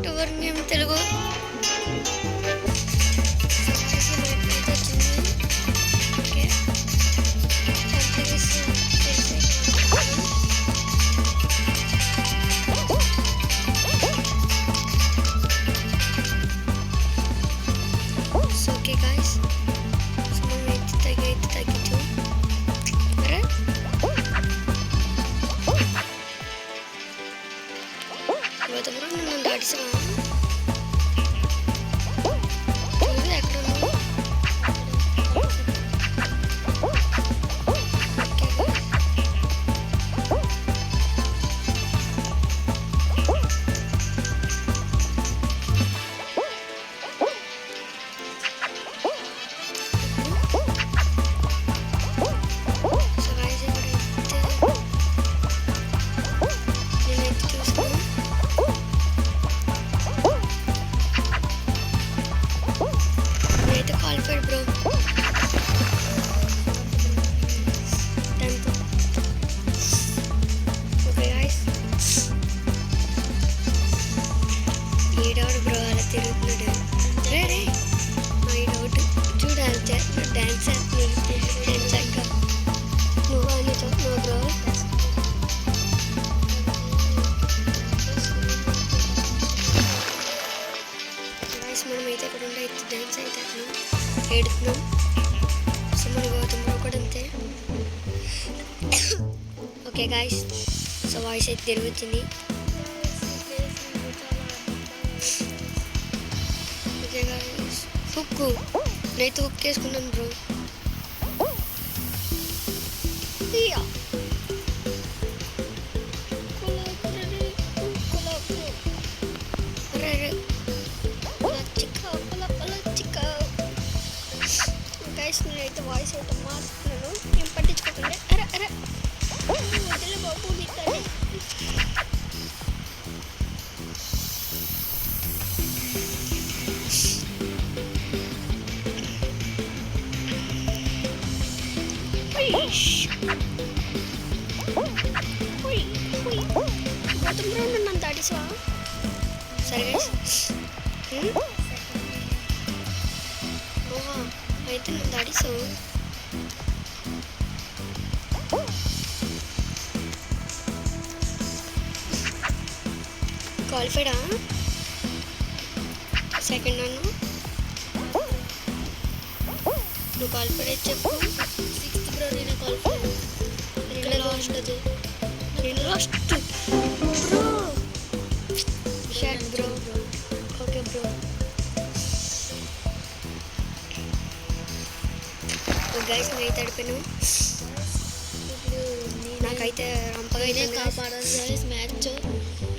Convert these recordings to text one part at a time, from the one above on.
ఎవరి నేమ్ తెలుగు మనమైతే ఇక్కడ ఉండే డ్యాన్స్ అయితే ఏడుతున్నాం. సో మన గౌతమ్ బ్రో కూడా అంతే. ఓకే గాయస్, సో వాయిస్ అయితే తిరుగుతుంది. ఓకే గాయస్, హుక్ నేనైతే హుక్ వేసుకున్నాను బ్రో. నేనైతే వాయిస్ అయితే మారుతున్నాను, ఏం పట్టించుకోకండి. అరే అరే వదిలే బాబు నీతోనే. గౌతమ్ బ్రో నన్ను దాడిసా. సరే అయితే నన్ను దాడిసావు. క్వాలిఫైడా సెకండ్ నన్ను నువ్వు క్వాలిఫైడ్ అయితే చెప్పు. 6th బ్రో నేను క్వాలిఫైడ్. ఇక్కడ లాస్ట్ అది నేను last bro. Shot bro. Okay bro. Guys నేనైతే అడిపాను. ఇప్పుడు నాకైతే రంపగా అయితే కాపాడాలి గైస్. మ్యాచ్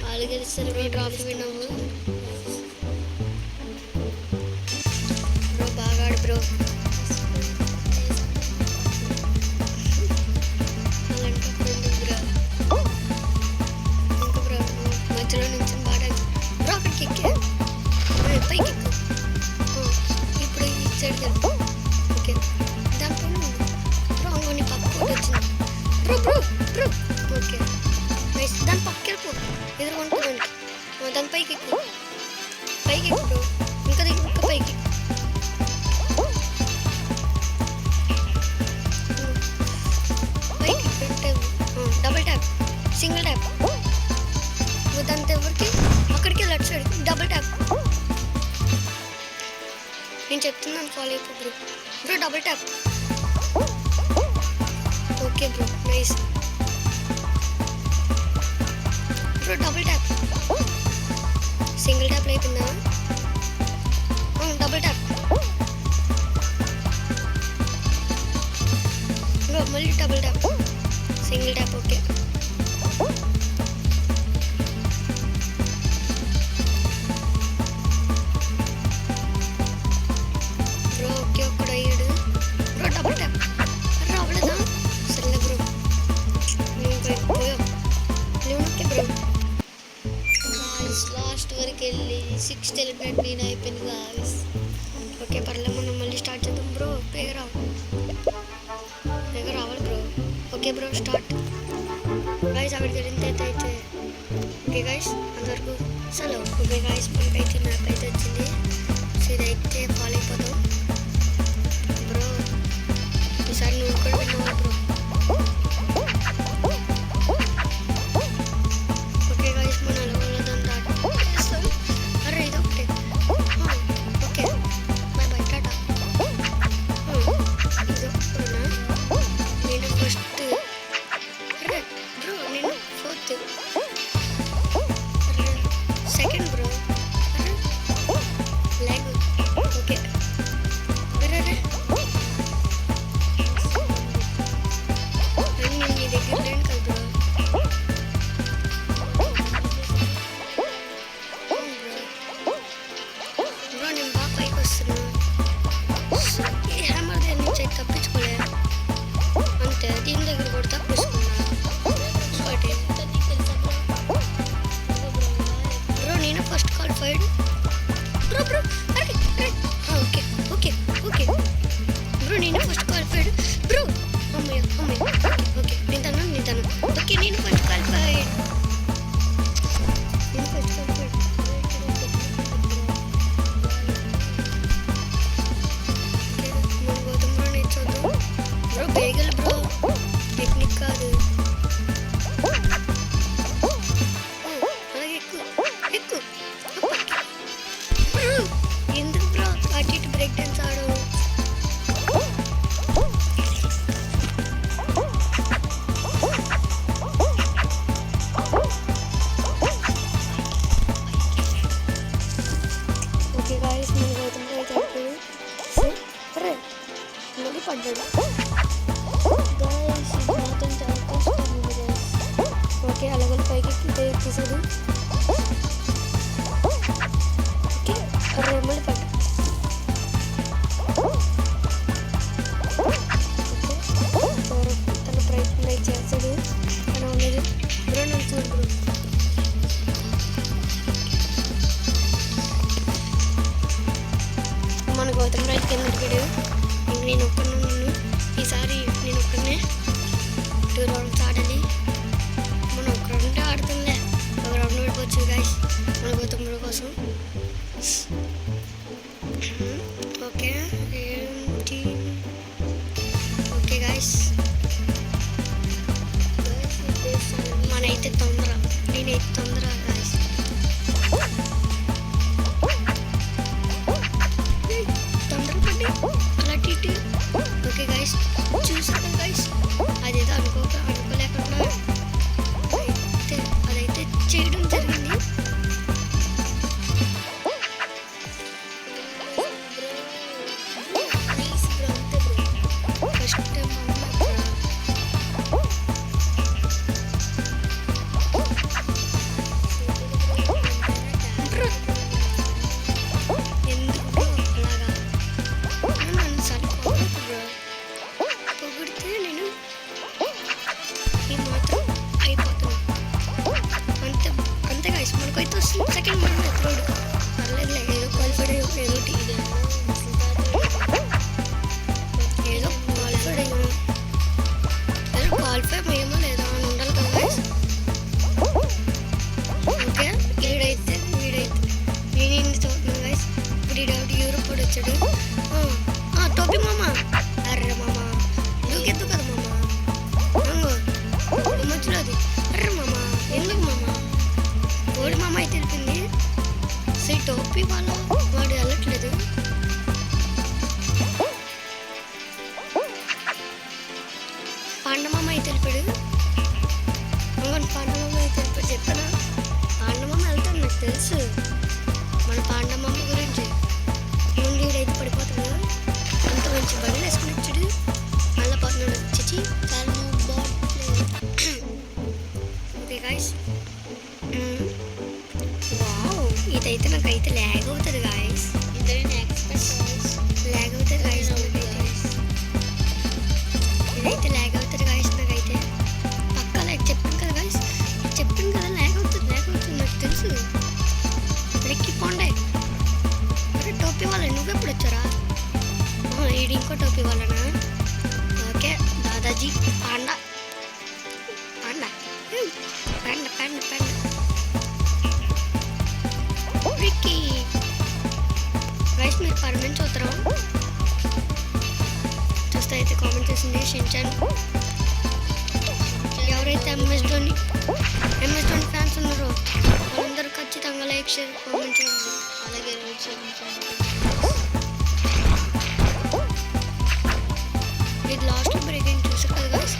వాళ్ళు గెలిస్తారు బ్రో, ట్రాఫీ విన్నాము బ్రో. బాగా ఆడు బ్రో. అలాంటప్పుడు బ్రో ఇంకా బ్రో మధ్యలో నుంచి బాగా బ్రో అక్కడికి ఎక్కా పైకి ఎక్కు. ఇప్పుడు ఈ సైడ్ జరుపు. ఓకే దానిపైన బ్రో అంగోని పక్క వచ్చింది బ్రో బ్రో బ్రో. ఓకే దాని పక్క వెళ్ళిపో, ఎదురుకుంటుందండి. దాని పైకి ఎక్కు, పైకి ఎక్కు బ్రో. ఇంకా ఇంకా పైకి పైకి tap, double tap, single tap. దాంతో ఎవరికి అక్కడికి లెఫ్ట్ సైడ్ డబుల్ ట్యాప్. నేను చెప్తున్నాను ఫాలో అయిపో bro. Bro double tap. Okay bro nice bro. Double tap, single tap అయిపోయిందా? Double tap bro. మళ్ళీ double tap, single tap. Okay bro. Okay ఒక్కడు అయ్యాడు బ్రో. Double tap రావలేదా? సరే బ్రో నువ్వు పోయావు. Okay bro last వరకు వెళ్ళి 6th ఎలిమినేట్ నేను అయిపోయింది గాయస్. ఓకే పర్లేదు, మనం మళ్ళీ స్టార్ట్ చేద్దాం బ్రో. పేరు రావాలి bro. Okay bro start. Guys అక్కడికి వెళ్ళిన అయితే ఓకే గైస్ అంతవరకు అసలు ఓకే గాయస్ మనకైతే మ్యాప్ అయితే వచ్చింది. సో ఇదైతే ఫాలో అయిపోతాం బ్రో. ఈసారి నువ్వు కూడా విన్నావా బ్రో? ఓకే గాయస్ మన అలవాళ్ళదంతా చేస్తాం. అరే ఇదొకటి ఓకే బాయ్ బాయ్ టాటా. ఇదొకటినా నేను ఫస్ట్. అరే బ్రో నేను fourth second bro. Like okay అరే నేను నీ దగ్గర లేను కదా బ్రో నేను బాగా పైకి వస్తున్నా. ఈ హ్యామర్ దగ్గర నుంచి అయితే తప్పించుకోలే అంతే. దీని దగ్గర కూడా తప్పించుకున్నా. బ్రో నేను ఫస్ట్ క్వాలిఫైడ్ బ్రో బ్రో. అరే అరే ఓకే ఓకే ఓకే బ్రో నేను ఫస్ట్ క్వాలిఫైడ్ బ్రో. అమ్మయ్య అమ్మయ్య ఓకే నేను ఓకే నేను ఫస్ట్ క్వాలిఫైడ్. గౌతమ్ బ్రో నేర్చుద్దాం బ్రో. బేగల్ బ్రో టెక్నిక్ కాదు. అలాగే ఎక్కువ ఎక్కువ బ్రో. ఎందుకు బ్రో అటు ఇటు బ్రేక్ డాన్స్ ఆడు? ఓకే గాయస్ నేను గౌతమ్ బ్రో అయితే అయిపోయి అరే మళ్ళీ పడ్డాడు గాయస్. మాత్రం చాలా కష్టం ఉంది గాయస్. ఓకే అలాగే పైకి తీసాడు. ఓకే అరే మళ్ళీ పడ్డా. తన ప్రయత్నం అయితే చేస్తాడు. తను ఉండేది బ్రో నన్ను చూడు బ్రో. మన గౌతమ్ రాజు కింద అడిగాడు. నేను ఒక్కడున్నాను ఈసారి. నేను ఒక్కడనే 2 రౌండ్స్ ఆడాలి. మనం ఒక రౌండ్ ఆడుతుందే. ఒక రౌండ్ ఓడిపోవచ్చు గాయస్ మన గౌతమ్ బ్రో కోసం. ఓకే ఏంటి ఓకే గాయస్ మనైతే తొందర. నేనైతే తొందర గాయస్. తొందర పడి అలా టీటీ. ఓకే గాయస్ చూసాను గాయస్. అదేదో అనుకోలేకుండా అదైతే చేయడం జరిగింది. ఫస్ట్ ఎందుకు అలాగా నన్ను సరిపోదు బ్రో. పొగిడితే నేను ఈ మాత్రం అయిపోతున్నాను అంతే అంతే గాయస్. మనకైతే వస్తుంది సెకండ్ మనం ఎత్తుకోడు పర్లేదులే. ఏదో క్వాలిఫైడ్ ఏదో క్వాలిఫైడ్ అయ్యాము. ఏదో క్వాలిఫై అయ్యామో లేదా అని ఉండాలి కదా గాయస్. ఓకే వీడైతే నేను చూస్తున్నాను గాయస్. ఇప్పుడు ఈడెవడు యూరోప్ కూడా వచ్చాడు. టోపీ మామ. అర్రే మామ నువ్వుకెత్తు కదా మామ. మధ్యలో అది అర్రే మామ ఎందుకు మామ? ఓడి మామ అయితే తెలిపింది. సై టోపీ వాడు వెళ్ళట్లేదు. పాండమామ అయితే తెలిపాడు. పాండమామ అయితే తెలిపాడు. చెప్పాను పాండమామ వెళ్తాను నాకు తెలుసు. మన పాండమామ గురించి ముందు అయితే పడిపోతాడు. అంత మంచి బండి వేసుకుని వచ్చాడు మళ్ళీ పోతున్నాడు. చిచి చాలా ఓకే గాయస్. వావ్ ఇదైతే నాకైతే ల్యాగ్ అవుతుంది గాయస్. ల్యాగ్ అవుతుంది గాయస్. ఇదైతే ల్యాగ్ అవుతుంది గాయస్. నాకైతే పక్కా ల్యాగ్ చెప్పాను కదా గాయస్. చెప్పాను కదా ల్యాగ్ అవుతుంది నాకు తెలుసు. బ్రేక్కి పోండే. అరే టోపీ వాళ్ళ నువ్వెప్పుడు వచ్చారా? ఈడు ఇంకో టోపీ వాళ్ళనా? ఓకే దాదాజీ panda panda panda panda panda చేయండి షించాన్. ఎవరైతే ఎంఎస్ ధోని ఫ్యాన్స్ ఉన్నారో వాళ్ళందరూ ఖచ్చితంగా లైక్ షేర్ కామెంట్ చేయండి. అలాగే లైక్ షేర్ ఇది లాస్ట్ బ్రేక్ అని చూసారు కదా guys.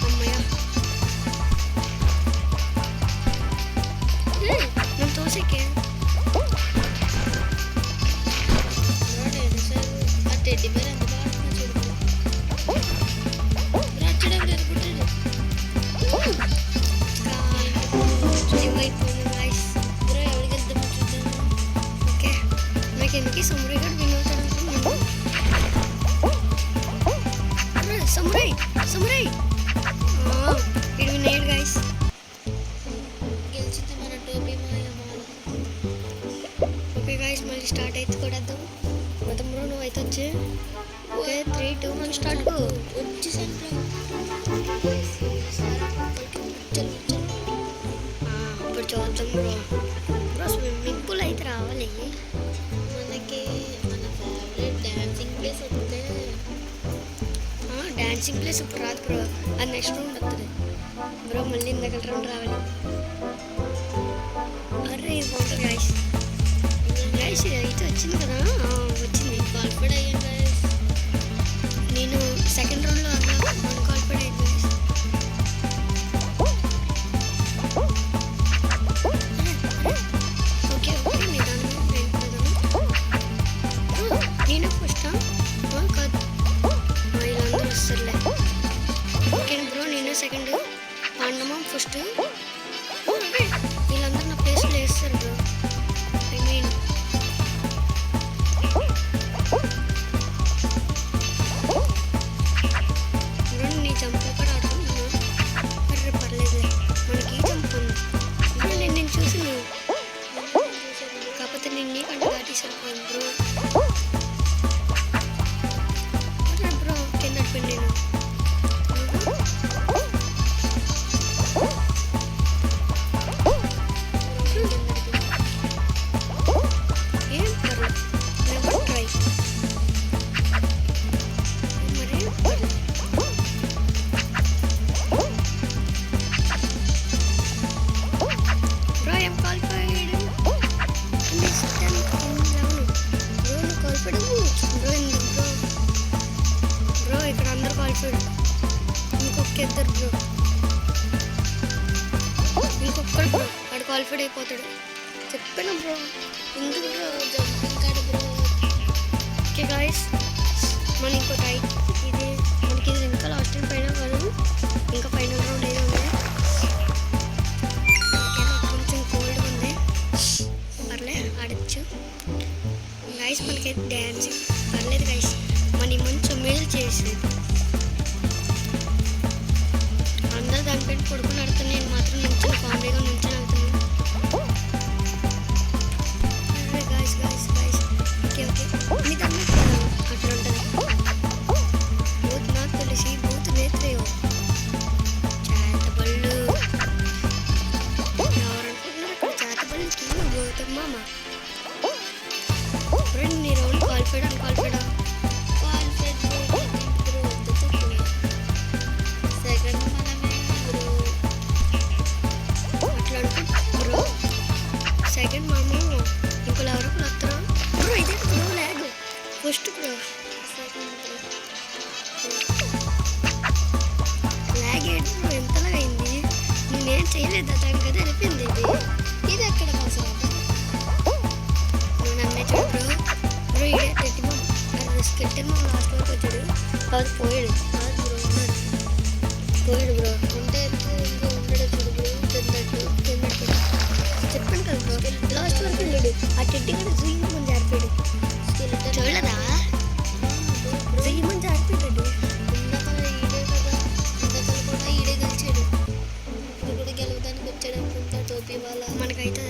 అమ్మయ్య నేను తోసేకే టెడ్డి బేర్ ఎంత బాగుంటుందో చూడు. రాచడం లేదు పుట్టింది. అయిపోయింది గాయస్. బ్రో ఎవరికి వెళ్తామో చూద్దాం. ఓకే నాకు ఎందుకు సమురై కూడా విన్ అవుతాడు అనుకున్నాను. సమురై ఇది విన్ అయ్యాడు గాయస్. గెలిచింది మన టోపీ మాయ మాల. ఓకే గాయస్ మళ్ళీ స్టార్ట్ అయితే కొడద్దాం. మొత్తం బ్రో నువ్వు అయితే వచ్చి ఓకే 3, 2, 1 స్టార్ట్. వచ్చేసాను ఇప్పుడు చూద్దాం బ్రో. బ్రో స్విమ్మింగ్ పూల్ అయితే రావాలి. మనకి మన ఫేవరెట్ డాన్సింగ్ ప్లేస్ వస్తే డాన్సింగ్ ప్లేస్ ఇప్పుడు రాదు బ్రో, అది నెక్స్ట్ రౌండ్ వస్తుంది బ్రో. మళ్ళీ ఇందాక రౌండ్ రావాలి. అరే ఇది బాగుంటుంది గాయస్. గాయస్ ఇది అయితే వచ్చింది కదా, వచ్చింది. కాల్పడ్ అయ్యాను guys. నేను సెకండ్ రౌండ్లో కాల్పడ్ అయ్యింది గాయస్. ఓకే ఓకే నేను ఫస్ట్ కాదు వీళ్ళందరూ వస్తారులే. ఓకే బ్రో నేను సెకండ్, పాండమా ఫస్ట్. వీళ్ళందరూ నా ప్లేస్లో వేస్తారు బ్రో. ఐ మీన్ నీ జంప్ కూడా ఆడుకుంటున్నాను. అరే పర్లేదులే మనకి ఈ జంప్ ఉంది. నేను చూసింది కాకపోతే నేను నీకంటే దాటేసాను బ్రో. అరే బ్రో కింద పడి నేను ఏం పర్లేదు నెవర్ ట్రై మరి పర్లేదు. బ్రో ఏం క్వాలిఫైడ్ బ్రో నువ్వు క్వాలిఫైడ్ బ్రో. బ్రో ఇక్కడ అందరు క్వాలిఫైడ్, ఇంకొక ఇద్దరు బ్రో, ఇంకొకడు బ్రో వాడు క్వాలిఫైడ్ అయిపోతాడు. చెప్పాను బ్రో ఎందుకు బ్రో జంపింగ్ కాడ బ్రో. ఓకే గాయస్ మన ఇంకో టైట్ ఇది మనకి ఇది ఇంకా లాస్ట్ టైం పైన కాదు, ఇంకా ఫైనల్ రౌండ్ ఏదో ఉంది. ఓకే నాకు కొంచెం కోల్డ్గా ఉంది, పర్లే ఆడచ్చు గాయస్. మనకైతే డ్యాన్సింగ్ పర్లేదు గాయస్, మన మంచి మేలు చేసేది. అందరూ దానిపైన పడుకుని ఆడుతాను, నేను మాత్రం నుంచుని కామెడీగా నుంచుని ఆడుతున్నాను. Guys guys guys okay okay మీ దాన్ని అట్లా ఉంటుంది. బూత్ నాకు తెలిసి బూత్ నేత్రయో చేతబళ్ళు ఎవరనుకుంటున్నారు అక్కడ చేతబళ్ళకి గౌతమ్ మామ. ఫ్రెండ్ నీ రౌండ్ క్వాలిఫైడ్ అని క్వాలిఫైడా క్వాలిఫైడ్ బ్రో. సెకండ్ మనమే బ్రో. అట్లా అనుకుంటా బ్రో. సెకండ్ మామ ఇంకోళ్ళు ఎవరో వస్తారా బ్రో. ఇదే bro lag first bro. Second bro. Lag ఏంటి బ్రో ఎంతలాగా అయింది, నేనేం చేయలేదు దానికి కదా వెళ్ళిపోయింది. ఇది ఎక్కడ మోసం నువ్వు నన్నే చూడు బ్రో. బ్రో ఇడే పెట్టి స్కెట్టిన లాస్ట్ వరకు వచ్చాడు, కాదు పోయాడు. కాదు బ్రో ఉన్నాడు. పోయాడు బ్రో. ఉంటే ఇంకా ఉండడు చూడు బ్రో. కిందట్టు చెప్పాను కదా బ్రో లాస్ట్ వరకు వెళ్ళాడు. ఆ టెడ్డి కూడా జూయిమని జారిపోయాడు. Skeleton చూడదా bro. జూయిమని జారిపోయాడు. ఇందాక ఈడే కదా, ఇందాక కూడా ఈడే గెలిచాడు. ఇప్పుడు కూడా గెలవడానికి వచ్చాడు అనుకుంటా టోపీ వాళ్ళ. మనకైతే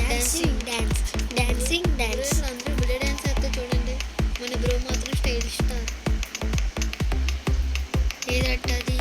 డాన్సింగ్ డాన్స్ డాన్సింగ్ డాన్స్. అందరూ విడే డాన్స్ అయితే చూడండి, మన బ్రో మాత్రం స్టైల్ ఇస్తారు. ఏదట్టది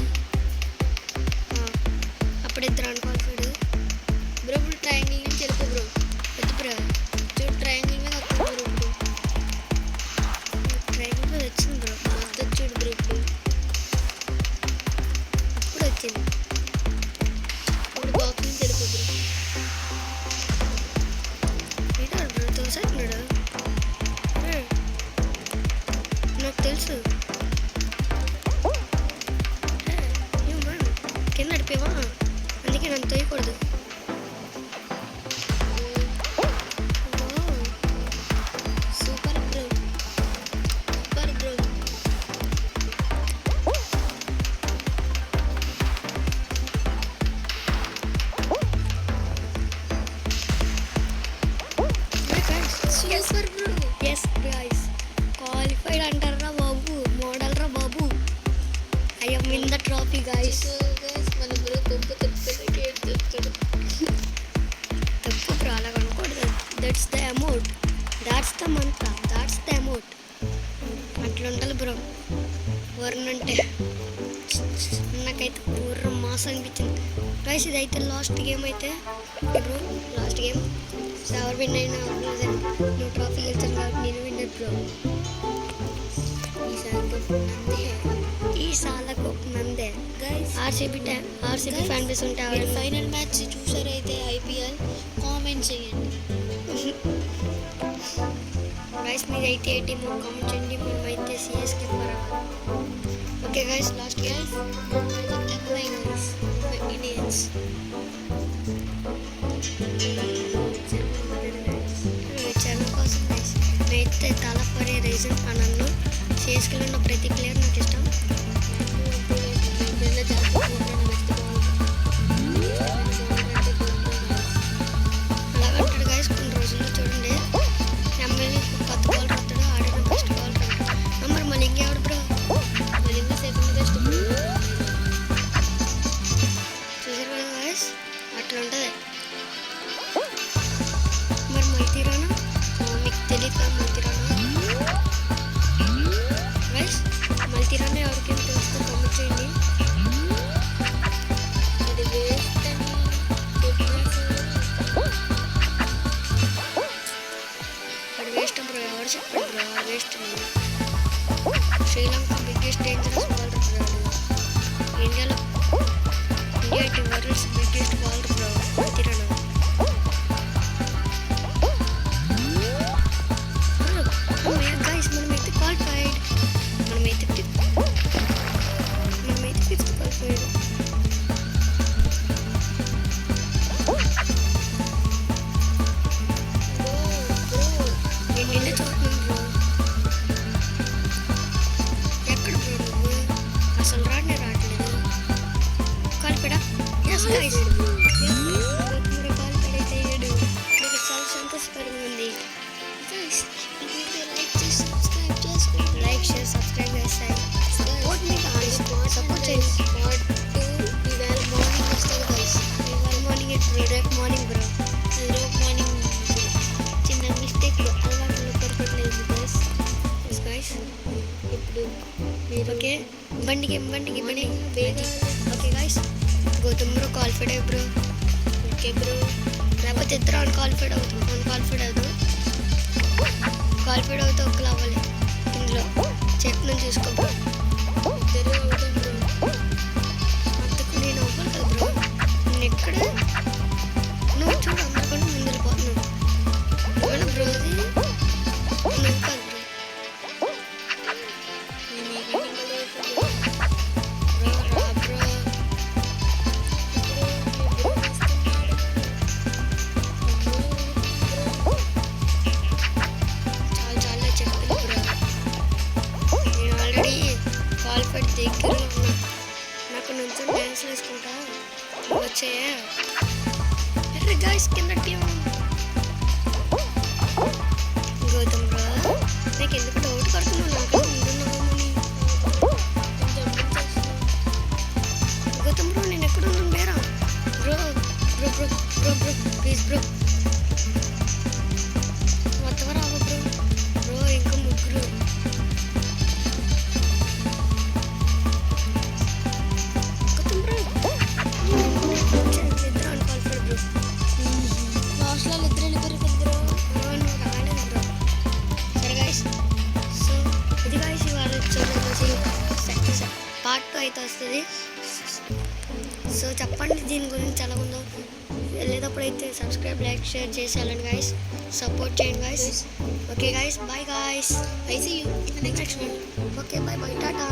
super bro. Yes guys, qualified అంటారా బాబు, మోడల్ రా బాబు. I am in the trophy guys. So guys మన బ్రో కొంప తిప్పేదానికి ఏం చెప్తాడు. తప్పు బ్రో, అలా అనుకోవద్దు. That's the amount, that's the mantra, that's the amount. అట్లా ఉండాలి బ్రో వరుణ్ అంటే. నాకైతే పూర్వ మాసం అనిపించింది గైస్. ఇదైతే లాస్ట్ గేమ్ అయితే బ్రో, లాస్ట్ గేమ్. ఎవరు విన్ అయినా నువ్వు ట్రాఫీ గెలిచాను కాబట్టి నేను విన్నర్ బ్రో. ఈ సాలకు నందే గైస్ ఆర్సీబీ ఫ్యాన్ బేస్ ఉంటే మీరు ఫైనల్ మ్యాచ్ చూసారైతే ఐపీఎల్ కామెంట్ చేయండి. గైస్ మీరు అయితే ఏ టీమ్ కామెంట్ చేయండి. మేమైతే సిఎస్కే పరా. Okay guys, last game. MI guys, Indians. Channel కోసం గైస్ నేనైతే తలపడే రీజన్ నన్ను సిఎస్కేలో ఉన్న ప్రతి ప్లేయర్ నాకు ఇష్టం. అలాగంటాడు గైస్. కొన్ని రోజుల్లో చూడండి ఎమ్మెల్యే కొత్త బాల్ రాస్తాడు, ఆడిన ఫస్ట్ బాల్ రాస్తాడు. మరి మళ్ళీ ఇంకెవడు బ్రో, చూసారు కదా గైస్, అట్లా ఉంటుంది. మరి మైతీరానా మీకు తెలియదు కదా, మైతీరానా గైస్. మైతీరానా ఎవరికైనా తెలుస్తుందో కామెంట్ చేయండి. అది వేస్ట్ అని చెప్పేసి వాడు వేస్ట్ బ్రో, ఎవరు చెప్పాడు బ్రో వాడు వేస్ట్ అని. Sri Lanka biggest dangerous bowler bro వాడు. ఇండియా అయితే వరల్డ్స్ బిగ్గెస్ట్ బౌలర్ బ్రో మైతీరానా. గైస్ మనమైతే క్వాలిఫైడ్, మనమైతే ఫిఫ్త్ క్వాలిఫైడ్. నేను నిన్ను చూస్తున్నాను బ్రో. ఎక్కడ బ్రో నువ్వు, అసలు రానే రావట్లేదు. క్వాలిఫైడా? ఎస్ గైస్, మీరు క్వాలిఫైడ్ అయితే ఏడు. నాకు చాలా సంతోషకరంగా ఉంది. గైస్ ఈ వీడియో లైక్ చేసి సబ్స్క్రైబ్ చేసుకోండి. లైక్ షేర్ సబ్స్క్రైబ్ చేస్తాయి. సపోర్ట్ మీ గాయ్స్, సపోర్ట్ చేయండి. పార్ట్ 2 ఇవాళ మార్నింగ్ వస్తుంది గైస్. ఇవాళ మార్నింగ్ రేపు మార్నింగ్ బ్రో. రేపు మార్నింగ్ చిన్న మిస్టేక్ అలవాట్లు పొరపట్లేదు గైస్. ఎస్ గైస్, ఇప్పుడు మీరు ఓకే బండికి వేగా okay guys. Gautam bro qualified అయ్యి బ్రో. Okay bro. లేకపోతే ఇద్దరు అన్క్వాలిఫైడ్ అవుతాం. క్వాలిఫైడ్ అవుతే ఒకరు అవ్వాలి. ఇందులో చెప్తున్నాను చూసుకో బ్రో. ఇద్దరు అవుతాం బ్రో. అంతకు నేను అవ్వాలి కదా బ్రో. నేను ఎక్కడ నువ్వు చూడు అందరికంటే ముందు వెళ్ళిపోతున్నావు. ఏమన్నా బ్రో అది నువ్వు కాదు బ్రో. నేను ఈ విన్నింగ్లో బ్రో రా బ్రో. చాలా చెప్పింది బ్రో. నేను ఆల్రెడీ క్వాలిఫైడ్ దగ్గరలో ఉన్నా. నాకు నుంచి డ్యాన్స్లు వేసుకుంటా వచ్చాయా. అరే గాయస్ కింద టీం గౌతమ్ బ్రో. నాకు ఎందుకు డౌట్ పడుతున్నావు, నాకు ముందున్నామని. గౌతమ్ బ్రో నేను ఎక్కడ ఉన్నాను బేరా. Bro bro bro bro bro please bro మొత్తం రావు బ్రో. బ్రో ఇంకా ముగ్గురు. గౌతమ్ బ్రో ఇద్దరు అన్క్వాలిఫైడ్ బ్రో. లాస్ట్లో ఇద్దరు వెళ్ళిపోయారు కదా బ్రో. నువ్వు రాలేదు బ్రో. సరే గాయస్, సో ఇది గాయస్ ఇవాళ చూడండి పార్ట్ 2 అయితే వస్తుంది. సో చెప్పండి దీని గురించి ఎలా ఉందో. వెళ్ళేటప్పుడు అయితే సబ్స్క్రైబ్ లైక్ షేర్ చేసి వెళ్ళండి గాయస్. సపోర్ట్ చేయండి guys. Okay guys, bye guys. I see you in the next one. Okay bye bye Tata.